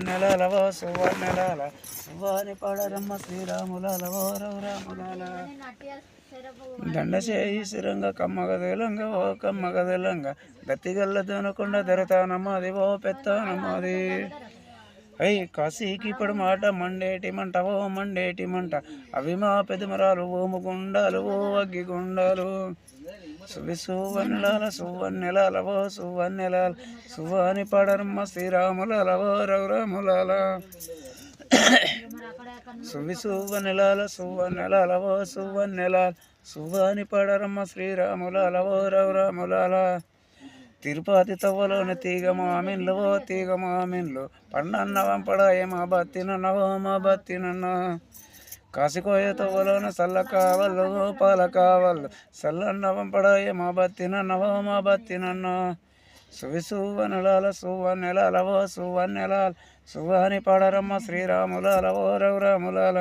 సువన్నెలవో సువన్నెలాల సువాని పడరమ్మ శ్రీరాములవో రఘురాములాల దండ చేయి సిరంగ కమ్మగదలంగ ఓ కమ్మగదలంగ దత్తిగల్ల దొనకొండ దొరతానమ్మది ఓ పెత్తానమ్మది అయ్యి కాశీకి ఇప్పుడు మాట మండేటి మంట ఓ మండేటి మంట అవి మా పెదమరాలు ఓము గుండాలు ఓ అగ్గి గుండాలు సువన్నెలాల సువన్నెలాల ఓ సువన్నెలాల సువాని పడరమ్మ శ్రీరాములవో రఘురాములాల సువన్నెలాల సువన్నెలాల ఓ సువన్నెలాల సువాని పడరమ్మ శ్రీరాములవో రఘురాములాల తిరుపతి తవ్వలోని తీగ మామిన్లు ఓ తీగ మామిన్లు పండన్న వంపడాయ మా బత్తినన్నవో మా బత్తినన్న కాసికోయ తవ్వలోన సల్ల కావళ్ళు పాల కావళ్ళు సల్లన్న వంపడాయ మా బత్తినన్నవో మా బత్తినన్న సువన్నెలాల సువన్నెలాల ఓ సువన్నెలాల సువాని పడరమ్మ శ్రీరాములవో రఘురాములాల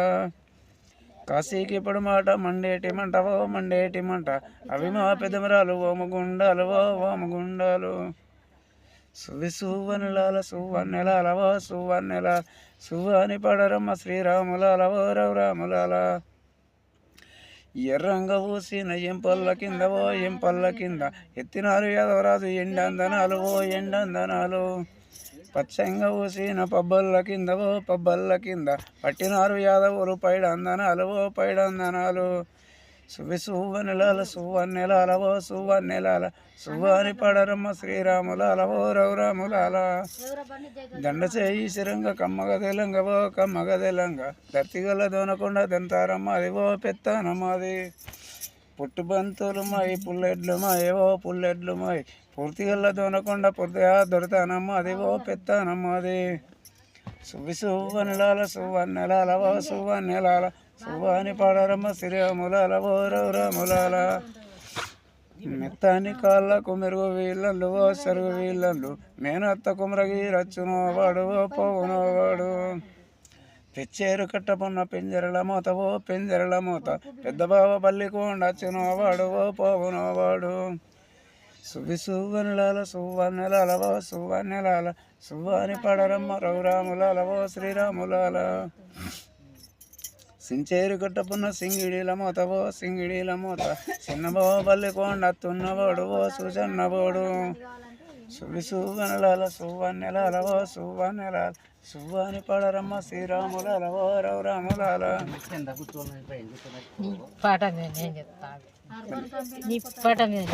కాశీకి ఇప్పుడు మాట మండేటి మంట ఓ మండేటి మంట అవి మా పెదమరాలు ఓము గుండాలు ఓ ఓము గుండాలు సువన్నెలాల సువన్నెలాల ఓ సువన్నెలాల సువాని పడరమ్మ శ్రీరాములవో రఘురాములాల ఎర్రంగ ఊసిన ఎంపల్ల కింద ఓ ఎంపల్ల కింద ఎత్తినారు యాదవరాజు ఎండందనాలు ఓ ఎండందనాలు పచ్చంగా ఊసిన పబ్బల్ల కింద ఓ పబ్బల్ల కింద పట్టినారు యాదవులు పైడందనాలు ఓ పైడందనాలు సువన్నెలాల సువన్నెలాల ఓ సువన్నెలాల సువాని పడరమ్మ శ్రీరాములవో రఘురాములాల దండ చేయి సిరంగ కమ్మగదెలంగ ఓ కమ్మగదెలంగ దత్తిగల దొనకొండ దంతారమ్మది ఓ పెత్తానమ్మది పుట్టుబంతులు మాయి పుల్లెడ్లు మాయ ఓ పుల్లెడ్లు మాయి పూర్తిగల్ల దొనకొండ పూర్తిగా దొరతానమ్మది ఓ పెత్తానమ్మది సువన్నెలాల సువన్నెలాల ఓ సువన్నెలాల సువాని పడరమ్మ శ్రీరాములవో రఘురాములాల మెత్తాని కాళ్ళకు మెరుగు వీళ్ళలు ఓ సరుగు వీళ్ళలు మేనత్త కుమరగి రచ్చునో వాడు ఓ పోవునో వాడు తెచ్చేరు కట్టపున్న పింజరల మూత ఓ పింజరల మూత పెద్ద బావ బల్లికొండచ్చునో వాడు ఓ పోవునో వాడు సువన్నెలాల సువన్నెలాల ఓ సువన్నెలాల సువాని పడరమ్మ రఘురాములవో శ్రీరాములాల సించేరు కట్టపున్న సింగిడిల మూత ఓ సింగిడిల మూత చిన్నబావ బల్లికొండత్తున్నవాడు ఓ సుజన్నవాడు సువన్నెలాల సువన్నెలాల ఓ సువన్నెలాల సువాని పడరమ్మ శ్రీరాములవో రఘురాములాల పాట మీద నేను చెప్తాను నీ పాట మీద